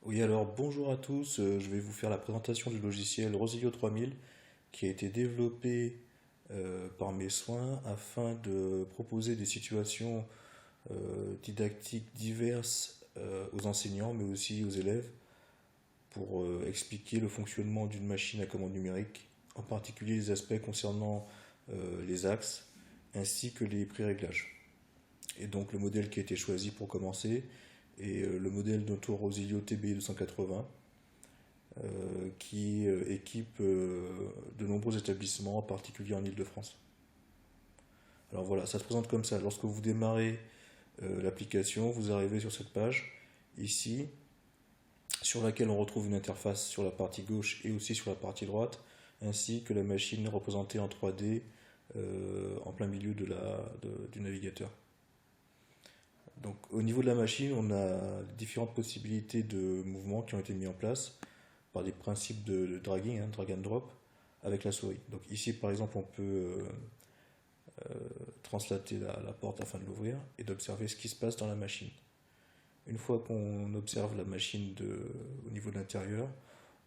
Oui, alors bonjour à tous, je vais vous faire la présentation du logiciel Rosilio 3000 qui a été développé par mes soins afin de proposer des situations didactiques diverses aux enseignants mais aussi aux élèves pour expliquer le fonctionnement d'une machine à commande numérique, en particulier les aspects concernant les axes ainsi que les pré-réglages. Et donc le modèle qui a été choisi pour commencer est le modèle d'Auto Rosilio TB 280 qui équipe de nombreux établissements, en particulier en Île-de-France. Alors voilà, ça se présente comme ça. Lorsque vous démarrez l'application, vous arrivez sur cette page, ici, sur laquelle on retrouve une interface sur la partie gauche et aussi sur la partie droite, ainsi que la machine représentée en 3D en plein milieu du navigateur. Donc au niveau de la machine, on a différentes possibilités de mouvements qui ont été mis en place par des principes de dragging, drag and drop, avec la souris. Donc ici par exemple on peut translater la porte afin de l'ouvrir et d'observer ce qui se passe dans la machine. Une fois qu'on observe la machine au niveau de l'intérieur,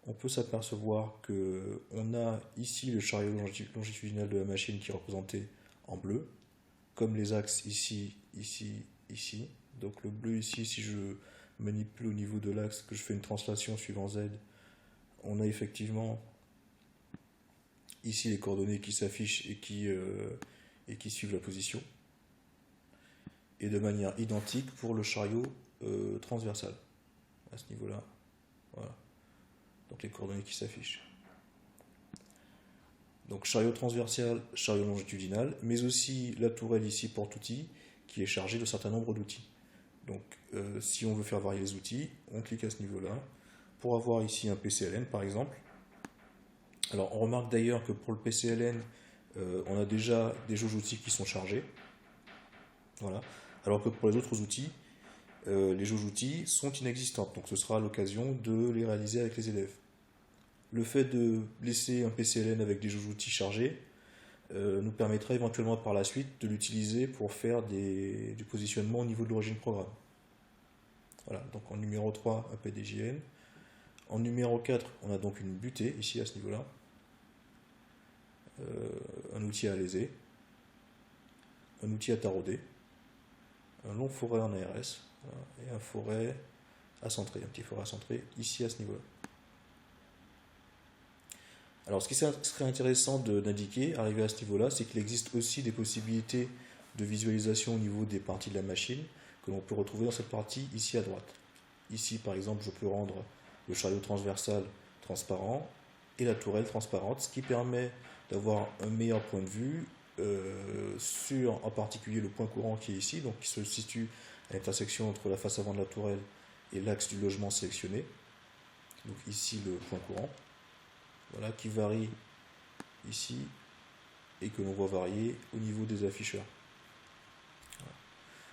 on peut s'apercevoir qu'on a ici le chariot longitudinal de la machine qui est représenté en bleu, comme les axes ici, ici, ici. Donc le bleu ici, si je manipule au niveau de l'axe, que je fais une translation suivant Z, on a effectivement ici les coordonnées qui s'affichent et qui suivent la position. Et de manière identique pour le chariot transversal, à ce niveau-là. Voilà. Donc les coordonnées qui s'affichent. Donc chariot transversal, chariot longitudinal, mais aussi la tourelle ici porte-outils, qui est chargée de certain nombre d'outils. Donc si on veut faire varier les outils, on clique à ce niveau-là, pour avoir ici un PCLN par exemple. Alors on remarque d'ailleurs que pour le PCLN, on a déjà des jauges outils qui sont chargés. Voilà. Alors que pour les autres outils, les jauges outils sont inexistantes. Donc ce sera l'occasion de les réaliser avec les élèves. Le fait de laisser un PCLN avec des jauges outils chargés nous permettra éventuellement par la suite de l'utiliser pour faire du positionnement au niveau de l'origine programme. Voilà, donc en numéro 3, un PDJN. En numéro 4, on a donc une butée, ici à ce niveau-là. Un outil à alaiser. Un outil à tarauder. Un long foret en ARS. Voilà, et un foret à centrer, un petit foret à centrer, ici à ce niveau-là. Alors ce qui serait intéressant d'indiquer, arrivé à ce niveau-là, c'est qu'il existe aussi des possibilités de visualisation au niveau des parties de la machine que l'on peut retrouver dans cette partie ici à droite. Ici par exemple je peux rendre le chariot transversal transparent et la tourelle transparente, ce qui permet d'avoir un meilleur point de vue sur en particulier le point courant qui est ici, donc qui se situe à l'intersection entre la face avant de la tourelle et l'axe du logement sélectionné. Donc ici le point courant. Voilà, qui varie ici et que l'on voit varier au niveau des afficheurs. Voilà.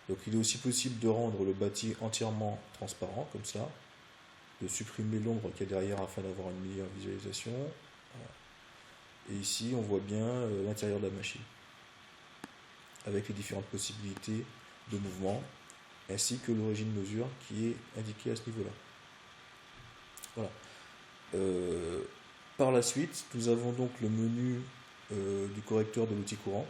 Donc il est aussi possible de rendre le bâti entièrement transparent, comme ça, de supprimer l'ombre qu'il y a derrière afin d'avoir une meilleure visualisation. Voilà. Et ici, on voit bien l'intérieur de la machine, avec les différentes possibilités de mouvement, ainsi que l'origine mesure qui est indiquée à ce niveau-là. Voilà. Par la suite, nous avons donc le menu du correcteur de l'outil courant.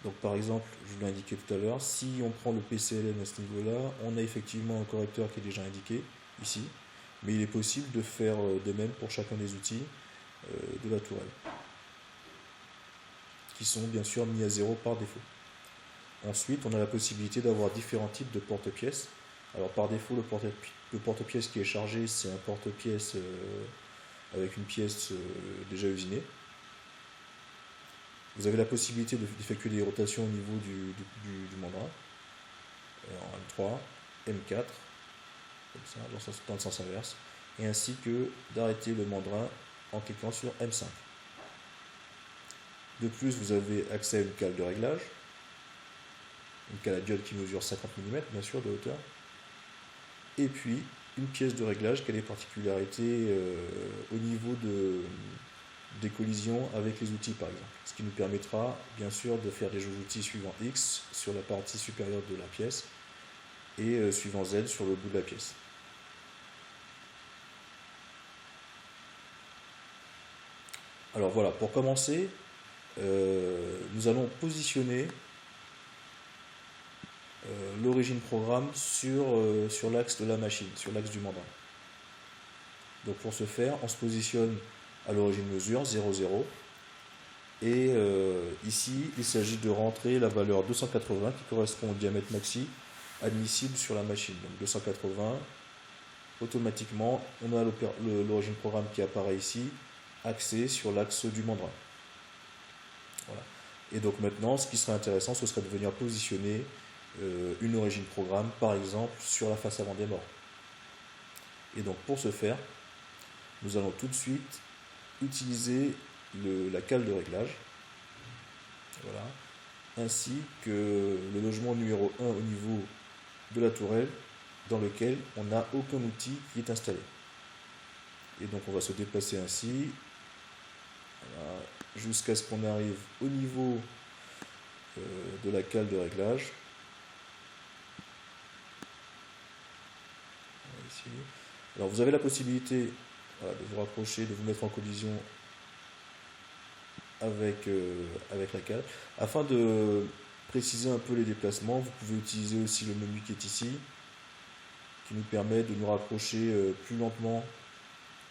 Donc par exemple, je vous l'ai indiqué tout à l'heure, si on prend le PCLN à ce niveau-là, on a effectivement un correcteur qui est déjà indiqué ici, mais il est possible de faire de même pour chacun des outils de la tourelle, qui sont bien sûr mis à 0 par défaut. Ensuite, on a la possibilité d'avoir différents types de porte-pièces. Alors par défaut, le porte-pièce qui est chargé, c'est un porte-pièce avec une pièce déjà usinée. Vous avez la possibilité d'effectuer des rotations au niveau du mandrin, en M3, M4, comme ça, dans le sens inverse, et ainsi que d'arrêter le mandrin en cliquant sur M5. De plus, vous avez accès à une cale de réglage, une cale à diode qui mesure 50 mm, bien sûr, de hauteur, et puis une pièce de réglage qui a des particularités au niveau des collisions avec les outils par exemple, ce qui nous permettra bien sûr de faire des jauges outils suivant X sur la partie supérieure de la pièce et suivant Z sur le bout de la pièce. Alors voilà, pour commencer, nous allons positionner l'origine programme sur l'axe de la machine, sur l'axe du mandrin. Donc pour ce faire, on se positionne à l'origine mesure 0, 0. Et ici, il s'agit de rentrer la valeur 280 qui correspond au diamètre maxi admissible sur la machine. Donc 280, automatiquement, on a l'origine programme qui apparaît ici, axé sur l'axe du mandrin. Voilà. Et donc maintenant, ce qui serait intéressant, ce serait de venir positionner une origine programme, par exemple, sur la face avant des morts. Et donc pour ce faire, nous allons tout de suite utiliser la cale de réglage, voilà, ainsi que le logement numéro 1 au niveau de la tourelle, dans lequel on n'a aucun outil qui est installé. Et donc on va se déplacer ainsi, voilà, jusqu'à ce qu'on arrive au niveau de la cale de réglage. Ici. Alors vous avez la possibilité, voilà, de vous rapprocher, de vous mettre en collision avec la cale. Afin de préciser un peu les déplacements, vous pouvez utiliser aussi le menu qui est ici, qui nous permet de nous rapprocher plus lentement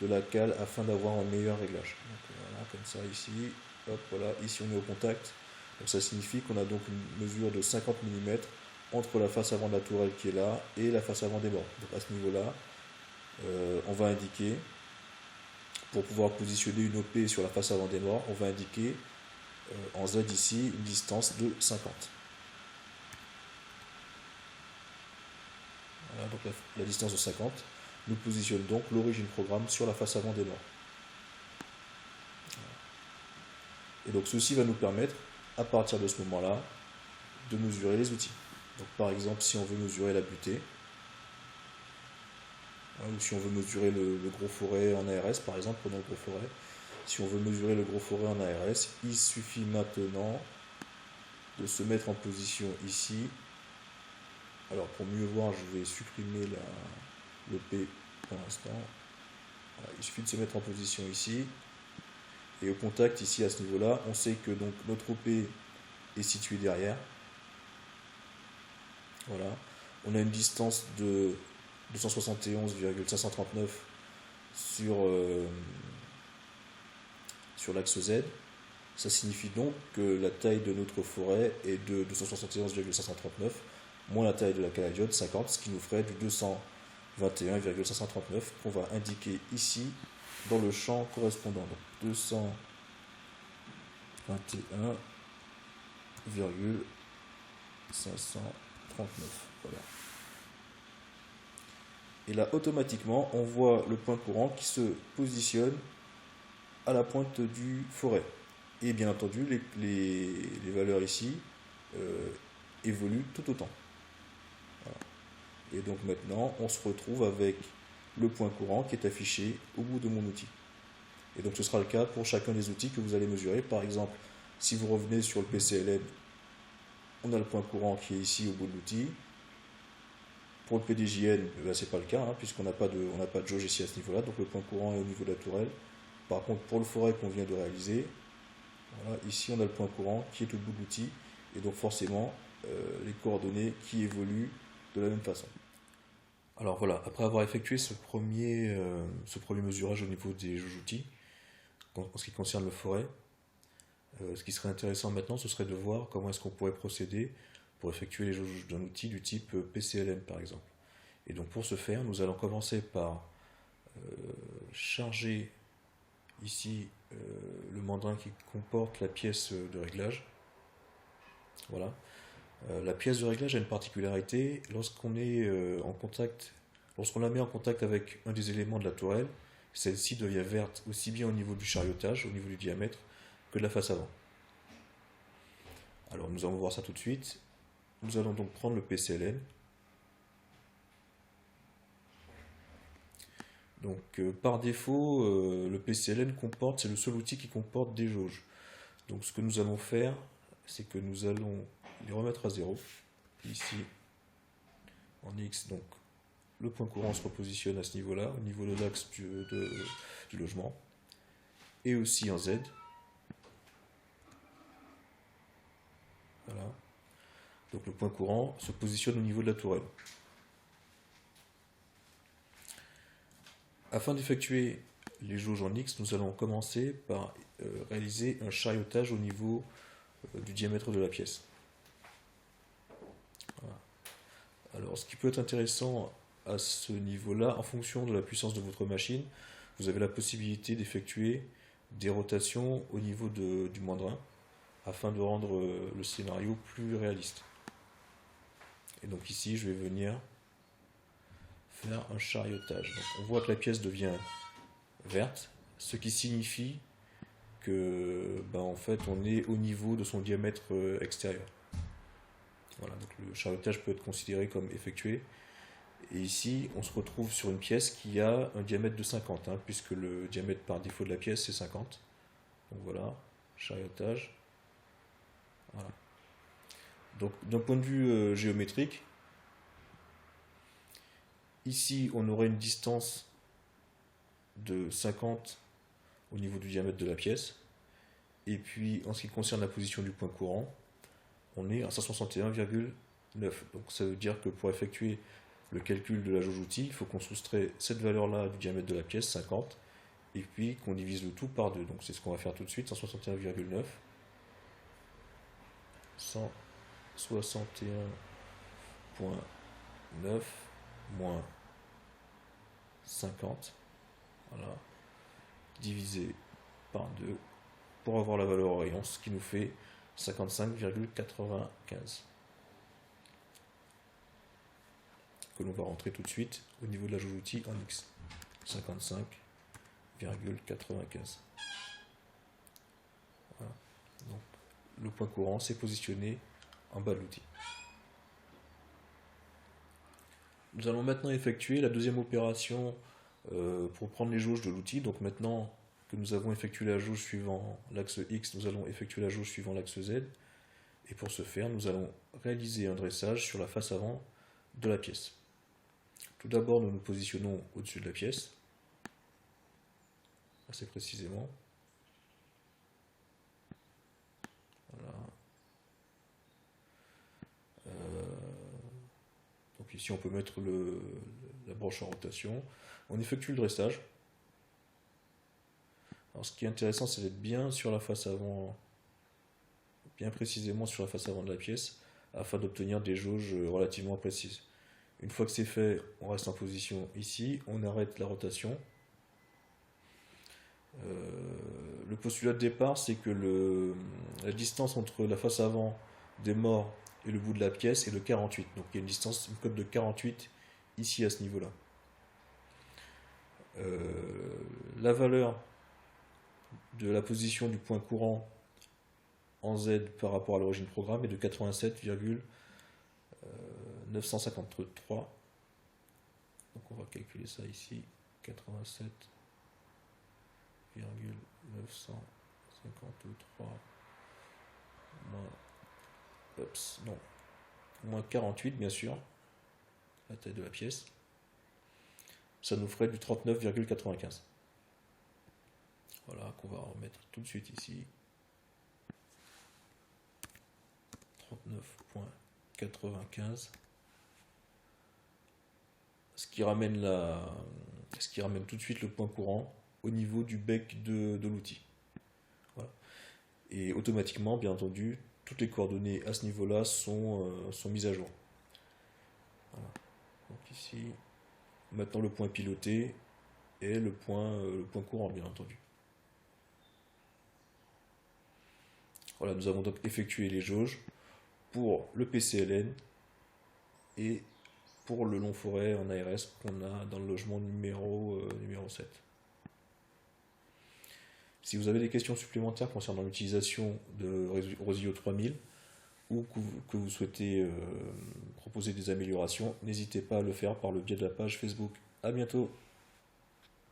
de la cale afin d'avoir un meilleur réglage. Donc voilà, comme ça ici, hop, voilà, ici on est au contact. Donc ça signifie qu'on a donc une mesure de 50 mm entre la face avant de la tourelle qui est là et la face avant des bords. Donc à ce niveau-là, on va indiquer, pour pouvoir positionner une OP sur la face avant des morts, on va indiquer en Z ici une distance de 50. Voilà, donc la distance de 50 nous positionne donc l'origine programme sur la face avant des morts. Et donc ceci va nous permettre, à partir de ce moment-là, de mesurer les outils. Donc par exemple, si on veut mesurer la butée, ou si on veut mesurer le gros foret en ARS, par exemple, prenons le gros foret. Si on veut mesurer le gros foret en ARS, il suffit maintenant de se mettre en position ici. Alors pour mieux voir, je vais supprimer le P pour l'instant. Voilà, il suffit de se mettre en position ici. Et au contact, ici, à ce niveau-là, on sait que donc notre OP est situé derrière. Voilà. On a une distance de 271,539 sur l'axe Z. Ça signifie donc que la taille de notre forêt est de 271,539 moins la taille de la canadiode, 50, ce qui nous ferait du 221,539 qu'on va indiquer ici dans le champ correspondant. Donc 221,539. Voilà. Et là, automatiquement, on voit le point courant qui se positionne à la pointe du forêt. Et bien entendu, les valeurs ici évoluent tout autant. Voilà. Et donc maintenant, on se retrouve avec le point courant qui est affiché au bout de mon outil. Et donc ce sera le cas pour chacun des outils que vous allez mesurer. Par exemple, si vous revenez sur le PCLN, on a le point courant qui est ici au bout de l'outil. Pour le PDJN, ben, ce n'est pas le cas, puisqu'on n'a pas de jauge ici à ce niveau-là, donc le point courant est au niveau de la tourelle. Par contre, pour le forêt qu'on vient de réaliser, voilà, ici on a le point courant qui est au bout de l'outil, et donc forcément les coordonnées qui évoluent de la même façon. Alors voilà, après avoir effectué ce premier mesurage au niveau des jauges outils, en ce qui concerne le forêt, ce qui serait intéressant maintenant, ce serait de voir comment est-ce qu'on pourrait procéder pour effectuer les jauges d'un outil du type PCLN par exemple. Et donc pour ce faire, nous allons commencer par charger ici le mandrin qui comporte la pièce de réglage. Voilà. La pièce de réglage a une particularité, lorsqu'on la met en contact avec un des éléments de la tourelle, celle-ci devient verte aussi bien au niveau du chariotage, au niveau du diamètre, que de la face avant. Alors nous allons voir ça tout de suite. Nous allons donc prendre le PCLN. Donc par défaut, le PCLN c'est le seul outil qui comporte des jauges. Donc ce que nous allons faire, c'est que nous allons les remettre à 0. Ici, en X, donc le point courant se repositionne à ce niveau-là, au niveau de l'axe du logement. et aussi en Z. Voilà. Donc le point courant se positionne au niveau de la tourelle. Afin d'effectuer les jauges en X, nous allons commencer par réaliser un chariotage au niveau du diamètre de la pièce. Voilà. Alors, ce qui peut être intéressant à ce niveau-là, en fonction de la puissance de votre machine, vous avez la possibilité d'effectuer des rotations au niveau du moindre 1 afin de rendre le scénario plus réaliste. Et donc ici, je vais venir faire un chariotage. Donc, on voit que la pièce devient verte, ce qui signifie que en fait, on est au niveau de son diamètre extérieur. Voilà, donc le chariotage peut être considéré comme effectué. Et ici, on se retrouve sur une pièce qui a un diamètre de 50, puisque le diamètre par défaut de la pièce, c'est 50. Donc voilà, chariotage. Voilà. Donc d'un point de vue géométrique, ici, on aurait une distance de 50 au niveau du diamètre de la pièce. Et puis, en ce qui concerne la position du point courant, on est à 161,9. Donc ça veut dire que pour effectuer le calcul de la jauge outil, il faut qu'on soustrait cette valeur-là du diamètre de la pièce, 50, et puis qu'on divise le tout par 2. Donc c'est ce qu'on va faire tout de suite, 161,9. 161,9 moins 50, voilà, divisé par 2 pour avoir la valeur au rayon, ce qui nous fait 55,95. Que l'on va rentrer tout de suite au niveau de la jauge outil en X. 55,95. Voilà. Donc, le point courant s'est positionné en bas de l'outil. Nous allons maintenant effectuer la deuxième opération pour prendre les jauges de l'outil. Donc maintenant que nous avons effectué la jauge suivant l'axe X, nous allons effectuer la jauge suivant l'axe Z. Et pour ce faire, nous allons réaliser un dressage sur la face avant de la pièce. Tout d'abord, nous nous positionnons au-dessus de la pièce, assez précisément. Voilà. Donc ici, on peut mettre la broche en rotation. On effectue le dressage. Alors, ce qui est intéressant, c'est d'être bien sur la face avant, bien précisément sur la face avant de la pièce, afin d'obtenir des jauges relativement précises. Une fois que c'est fait, on reste en position ici, on arrête la rotation. Le postulat de départ, c'est que la distance entre la face avant des morts et le bout de la pièce est de 48. Donc il y a une cote de 48 ici à ce niveau-là. La valeur de la position du point courant en Z par rapport à l'origine programme est de 87,953. Donc on va calculer ça ici. 87,953 moins 48 bien sûr, la taille de la pièce. Ça nous ferait du 39,95. Voilà, qu'on va remettre tout de suite ici. 39,95. Ce qui ramène tout de suite le point courant au niveau du bec de l'outil. Voilà. Et automatiquement, bien entendu, toutes les coordonnées à ce niveau-là sont mises à jour. Voilà. Donc ici, maintenant le point piloté et le point courant, bien entendu. Voilà, nous avons donc effectué les jauges pour le PCLN et pour le long forêt en ARS qu'on a dans le logement numéro 7. Si vous avez des questions supplémentaires concernant l'utilisation de Rosillo 3000 ou que vous souhaitez proposer des améliorations, n'hésitez pas à le faire par le biais de la page Facebook. À bientôt!